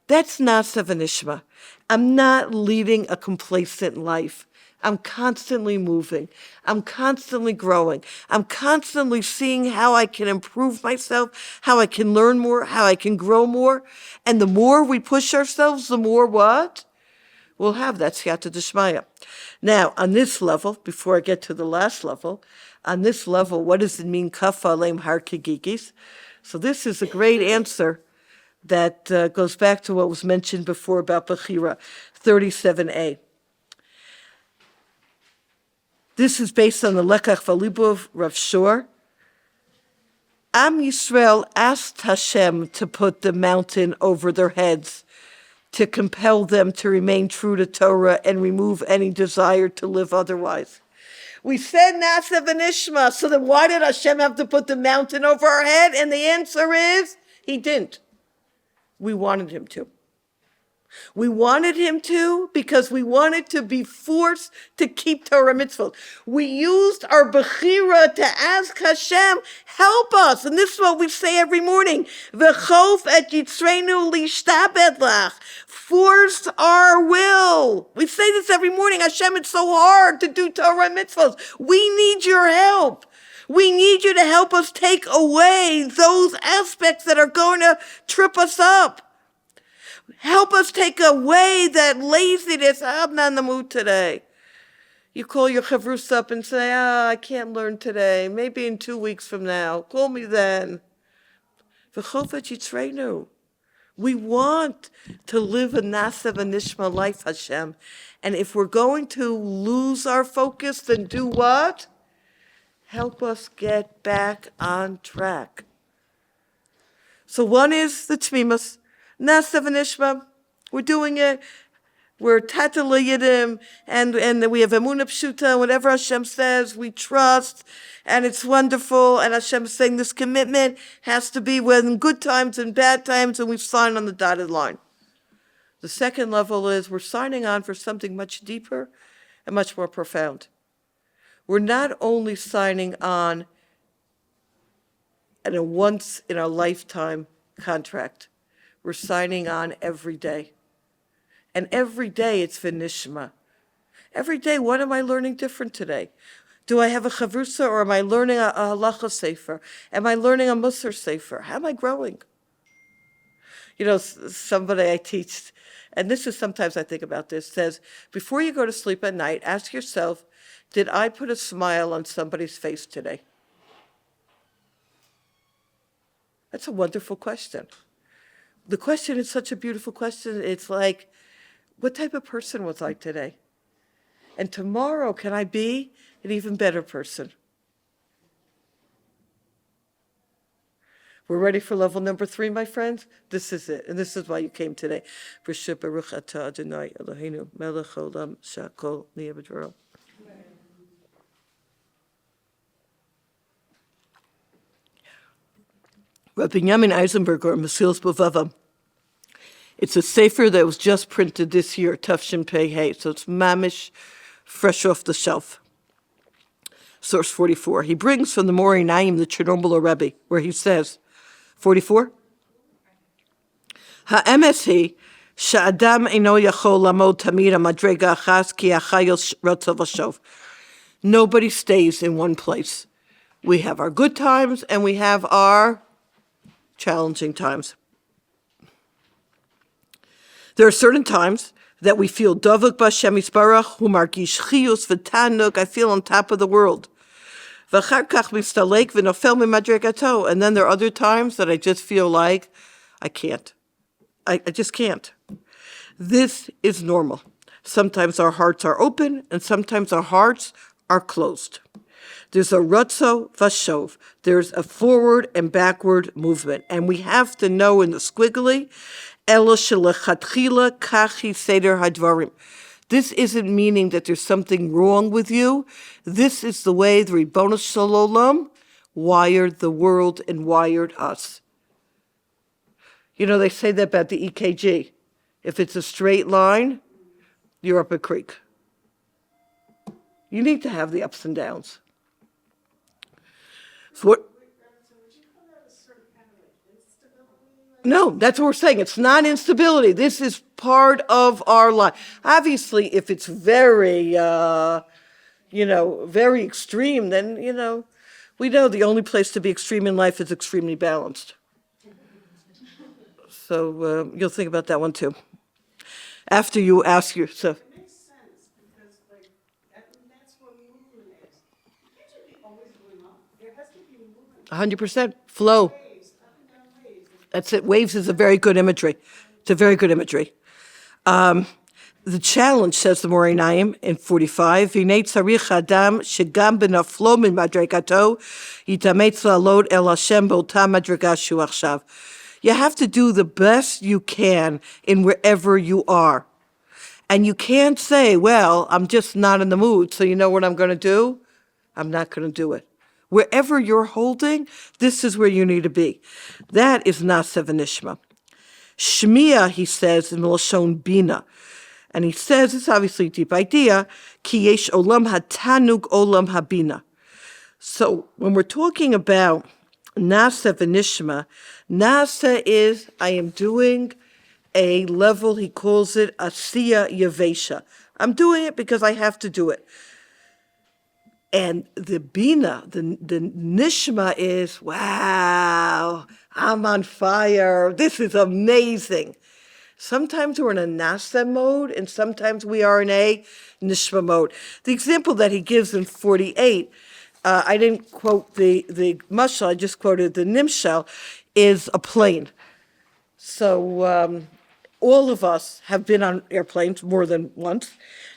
That's nasa v'nishma. I'm not leading a complacent life. I'm constantly moving. I'm constantly growing. I'm constantly seeing how I can improve myself, how I can learn more, how I can grow more. And the more we push ourselves, the more what? We'll have that siyata d'shmaya. Now, on this level, before I get to the last level, on this level, what does it mean, kafa aleim har kegigis? So this is a great answer that goes back to what was mentioned before about Bechira, 37a. This is based on the Lekach V'Libov Rav Shor. OUisrael asked Hashem to put the mountain over their heads, to compel them to remain true to Torah and remove any desire to live otherwise. We said nasa v'nishma, so then why did Hashem have to put the mountain over our head? And the answer is, he didn't. We wanted him to. We wanted him to because we wanted to be forced to keep Torah mitzvot. We used our bechira to ask Hashem, help us. And this is what we say every morning. V'chof et yitzreinu lishtabed lach. Force our will. We say this every morning. Hashem, it's so hard to do Torah mitzvot. We need your help. We need you to help us take away those aspects that are going to trip us up. Help us take away that laziness. I'm not in the mood today. You call your chavrus up and say, I can't learn today. Maybe in 2 weeks from now. Call me then. V'chofet yitzreinu. We want to live a nasa v'nishma life, Hashem. And if we're going to lose our focus, then do what? Help us get back on track. So one is the tmimus. Nasa v'nishma, we're doing it. We're tata le'yidim, and we have emunah pshuta. Whatever Hashem says, we trust, and it's wonderful. And Hashem is saying this commitment has to be when good times and bad times, and we've signed on the dotted line. The second level is we're signing on for something much deeper and much more profound. We're not only signing on a once in a lifetime contract. We're signing on every day. And every day it's v'nishma. Every day, what am I learning different today? Do I have a chavrusa or am I learning a halacha sefer? Am I learning a musar sefer? How am I growing? You know, somebody I teach, and this is sometimes I think about this, says, before you go to sleep at night, ask yourself, did I put a smile on somebody's face today? That's a wonderful question. The question is such a beautiful question. It's like, what type of person was I today? And tomorrow, can I be an even better person? We're ready for level number 3, my friends? This is it. And this is why you came today. B'Shem Baruch Atah Adonai Eloheinu melech haolam she'akol niyeh b'dvaro. Rabbi Yamin Eisenberg, or Mesilas B'Vava. It's a sefer that was just printed this year, Tafshin Pei Hey, so it's mamish, fresh off the shelf. Source 44. He brings from the Mori Naim, the Chernobyl Rebbe, where he says, 44? Ha'emes hi, she'adam eino yachol lamod tamid ha'madrega achas ki achayos rotzav hashov. Nobody stays in one place. We have our good times and we have our challenging times. There are certain times that we feel davuk b'Hashem Yisbarach, hu margish chiyus v'tanuk, I feel on top of the world. V'achar kach mistalek v'nofel mimadregato. And then there are other times that I just feel like I can't. I just can't. This is normal. Sometimes our hearts are open and sometimes our hearts are closed. There's a rotzo vashov. There's a forward and backward movement. And we have to know in the squiggly, elo shelechatchila kachi seder hadvarim. This isn't meaning that there's something wrong with you. This is the way the Ribono Shel Olam wired the world and wired us. You know, they say that about the EKG. If it's a straight line, you're up a creek. You need to have the ups and downs. So what? So would you call that a certain kind of like instability? No, that's what we're saying. It's not instability. This is part of our life. Obviously, if it's very, very extreme, then, we know the only place to be extreme in life is extremely balanced. So you'll think about that one too. After you ask yourself. It makes sense because that's what movement is. You can't just be always going up. There has to be movement. 100% flow. Waves, up and down waves. That's it. Waves is a very good imagery. It's a very good imagery. The challenge, says the Moreh Naim in 45, V'nei tzarich adam shegam benaflo min madregato yitametz la'alot el Hashem b'ota madrega shu achshav. You have to do the best you can in wherever you are. And you can't say, well, I'm just not in the mood, so you know what I'm going to do? I'm not going to do it. Wherever you're holding, this is where you need to be. That is nasa v'nishma. Shmiya, he says, in Lashon Bina. And he says, it's obviously a deep idea, ki yesh olam hatanug olam habina. So when we're talking about nasa v'nishma, nasa is, I am doing a level, he calls it asiya yavesha. I'm doing it because I have to do it. And the bina, the nishma is, wow, I'm on fire. This is amazing. Sometimes we're in a nasa mode, and sometimes we are in a nishma mode. The example that he gives in 48, I didn't quote the mashal, I just quoted the nimshal, is a plane. So all of us have been on airplanes more than once,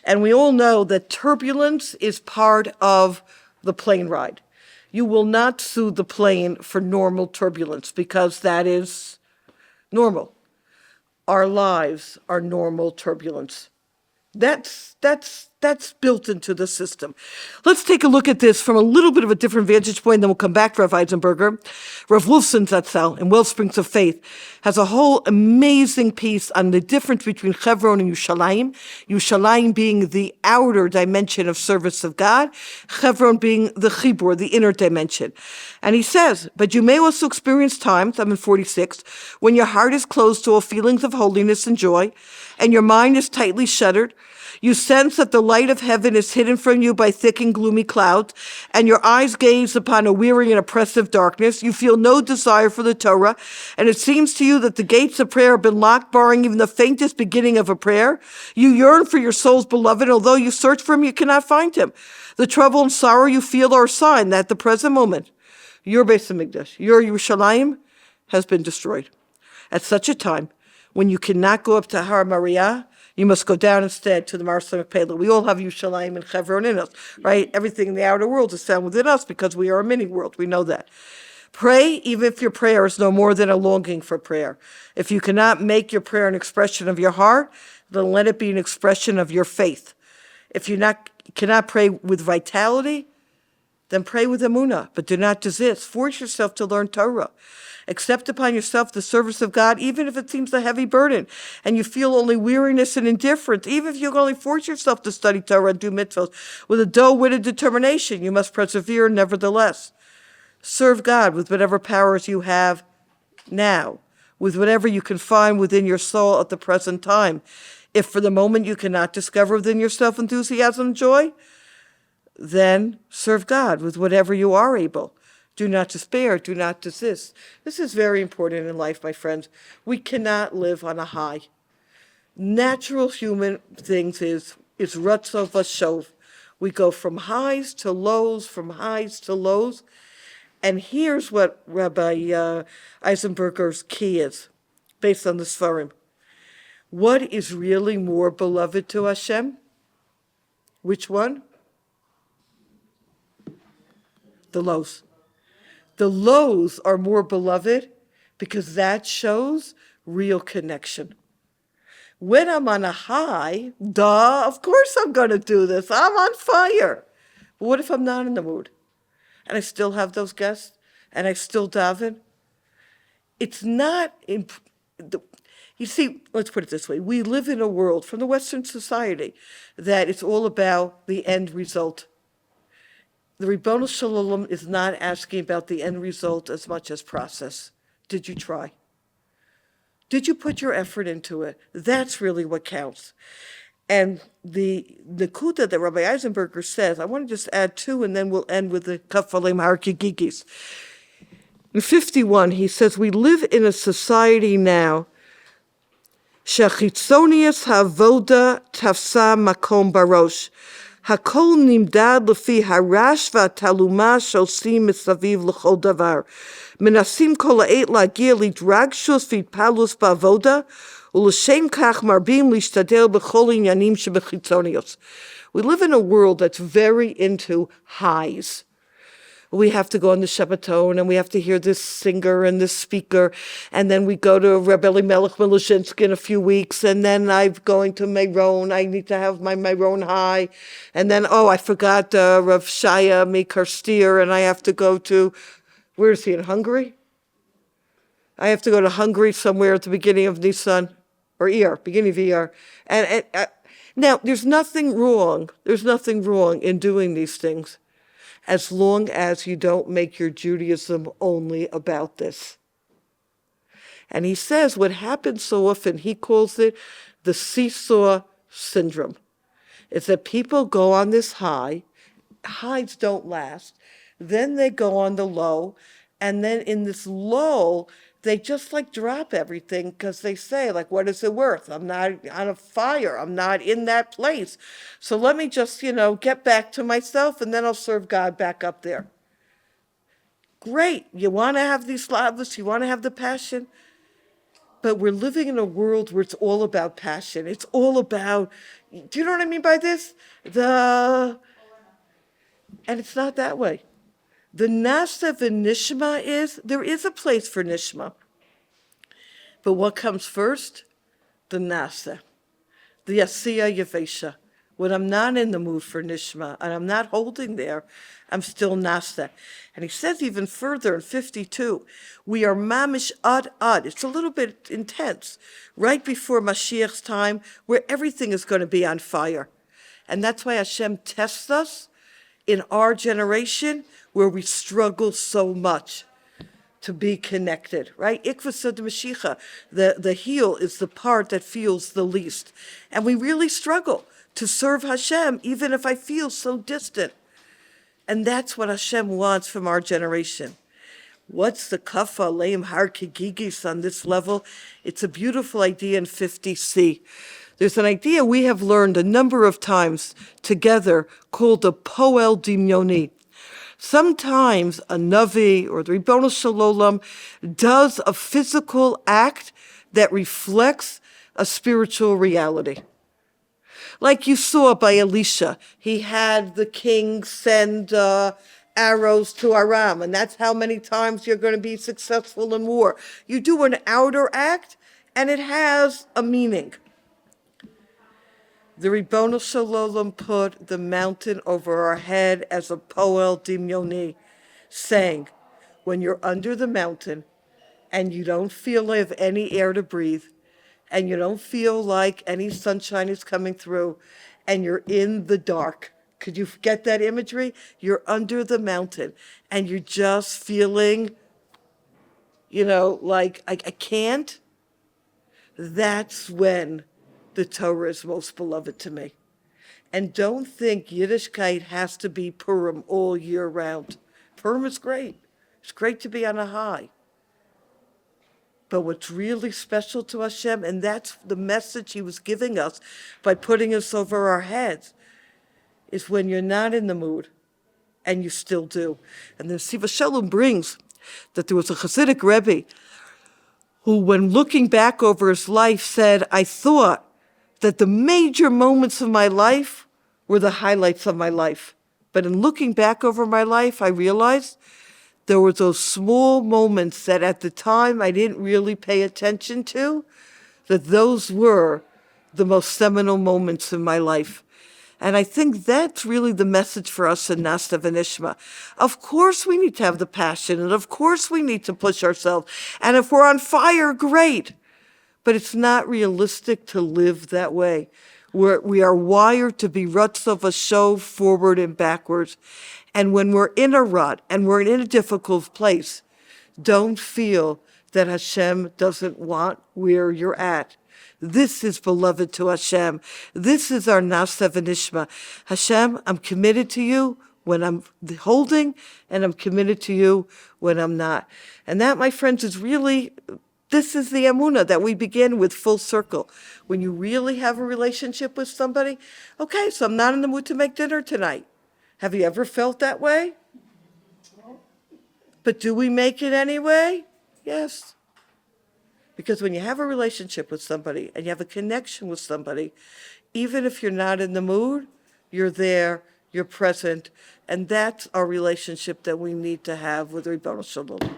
and we all know that turbulence is part of the plane ride. You will not sue the plane for normal turbulence because that is normal. Our lives are normal turbulence. That's built into the system. Let's take a look at this from a little bit of a different vantage point, then we'll come back to Rav Eisenberger. Rav Wolfson Zatzal in Wellsprings of Faith has a whole amazing piece on the difference between Chevron and Yerushalayim. Yerushalayim being the outer dimension of service of God, Chevron being the chibur, the inner dimension. And he says, but you may also experience times, I'm in 46, when your heart is closed to all feelings of holiness and joy, and your mind is tightly shuttered. You sense that the light of heaven is hidden from you by thick and gloomy clouds, and your eyes gaze upon a weary and oppressive darkness. You feel no desire for the Torah, and it seems to you that the gates of prayer have been locked, barring even the faintest beginning of a prayer. You yearn for your soul's beloved, although you search for him, you cannot find him. The trouble and sorrow you feel are a sign that at the present moment, your Beis Hamikdash, your Yerushalayim, has been destroyed. At such a time, when you cannot go up to Har Moriah, you must go down instead to the Marsam of Pela. We all have Yerushalayim and Chevron in us, right? Everything in the outer world is found within us because we are a mini world. We know that. Pray even if your prayer is no more than a longing for prayer. If you cannot make your prayer an expression of your heart, then let it be an expression of your faith. If you cannot pray with vitality, then pray with emunah, but do not desist. Force yourself to learn Torah. Accept upon yourself the service of God, even if it seems a heavy burden, and you feel only weariness and indifference. Even if you can only force yourself to study Torah and do mitzvot with a dull-witted determination, you must persevere nevertheless. Serve God with whatever powers you have now, with whatever you can find within your soul at the present time. If for the moment you cannot discover within yourself enthusiasm and joy, then serve God with whatever you are able. Do not despair, do not desist. This is very important in life, my friends. We cannot live on a high. Natural human things is ratzov vashov. We go from highs to lows, from highs to lows. And here's what Rabbi Eisenberger's key is, based on the Sfarim. What is really more beloved to Hashem? Which one? The lows. The lows are more beloved because that shows real connection. When I'm on a high, of course I'm going to do this. I'm on fire. But what if I'm not in the mood? And I still have those guests? And I still daven? It's not... You see, let's put it this way. We live in a world from the Western society that it's all about the end result. The Ribono Shel Olam is not asking about the end result as much as process. Did you try? Did you put your effort into it? That's really what counts. And the Kuda that Rabbi Eisenberger says, I want to just add two, and then we'll end with the Kafalei Har Kigigis. In 51, he says, we live in a society now Shechitzonius havoda tafsa makom barosh. Hakol nimdad lefi harash v'taluma shosim misaviv l'chol davar. Menasim kol ha'et lagia lidragshus v'itpalus ba'avoda, u'l'shem kach marbim lishtadel b'chol inyanim shebechitzonius. We live in a world that's very into highs. We have to go on the Shabbaton, and we have to hear this singer and this speaker, and then we go to Rebbe Elimelech Milushinsky in a few weeks, and then I'm going to Meron. I need to have my Meron high, and then, I forgot Rav Shaya Mikar Stier, and I have to go to, where is he, in Hungary? I have to go to Hungary somewhere at the beginning of Nisan, or beginning of ER. And now, there's nothing wrong in doing these things, as long as you don't make your Judaism only about this. And he says what happens so often, he calls it the seesaw syndrome. It's that people go on this high, highs don't last, then they go on the low, and then in this low, they just drop everything because they say, what is it worth? I'm not on a fire. I'm not in that place. So let me just, get back to myself, and then I'll serve God back up there. Great. You want to have these slavas. You want to have the passion. But we're living in a world where it's all about passion. It's all about, do you know what I mean by this? And it's not that way. The nasa of nishma there is a place for nishma. But what comes first? The nasa. The asiya yavesha. When I'm not in the mood for nishma, and I'm not holding there, I'm still nasa. And he says even further in 52, we are mamish ad. It's a little bit intense. Right before Mashiach's time, where everything is going to be on fire. And that's why Hashem tests us in our generation, where we struggle so much to be connected, right? Ikvasad Mashiach, the heel is the part that feels the least. And we really struggle to serve Hashem, even if I feel so distant. And that's what Hashem wants from our generation. What's the kafa leim har kigigis on this level? It's a beautiful idea in 50C. There's an idea we have learned a number of times together called the poel dimyoni. Sometimes a Navi or the Ribono Shel Olam does a physical act that reflects a spiritual reality. Like you saw by Elisha, he had the king send arrows to Aram, and that's how many times you're going to be successful in war. You do an outer act, and it has a meaning. The Ribono Shel Olam put the mountain over our head as a poel dimyoni, saying, when you're under the mountain and you don't feel you have any air to breathe, and you don't feel like any sunshine is coming through, and you're in the dark. Could you get that imagery? You're under the mountain, and you're just feeling, like, I can't. That's when the Torah is most beloved to me. And don't think Yiddishkeit has to be Purim all year round. Purim is great. It's great to be on a high. But what's really special to Hashem, and that's the message he was giving us by putting us over our heads, is when you're not in the mood, and you still do. And the Siva Shalom brings that there was a Hasidic Rebbe who, when looking back over his life, said, I thought that the major moments of my life were the highlights of my life. But in looking back over my life, I realized there were those small moments that at the time I didn't really pay attention to, that those were the most seminal moments in my life. And I think that's really the message for us in Nasta V'Nishma. Of course we need to have the passion, and of course we need to push ourselves. And if we're on fire, great. But it's not realistic to live that way. We are wired to be ruts of a show, forward and backwards. And when we're in a rut and we're in a difficult place, don't feel that Hashem doesn't want where you're at. This is beloved to Hashem. This is our Nasta V'Nishma. Hashem, I'm committed to you when I'm holding, and I'm committed to you when I'm not. And that, my friends, is really, this is the emunah that we begin with full circle. When you really have a relationship with somebody, okay, so I'm not in the mood to make dinner tonight. Have you ever felt that way? But do we make it anyway? Yes. Because when you have a relationship with somebody and you have a connection with somebody, even if you're not in the mood, you're there, you're present, and that's our relationship that we need to have with Ribono Shel Olam.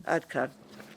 Ad kan.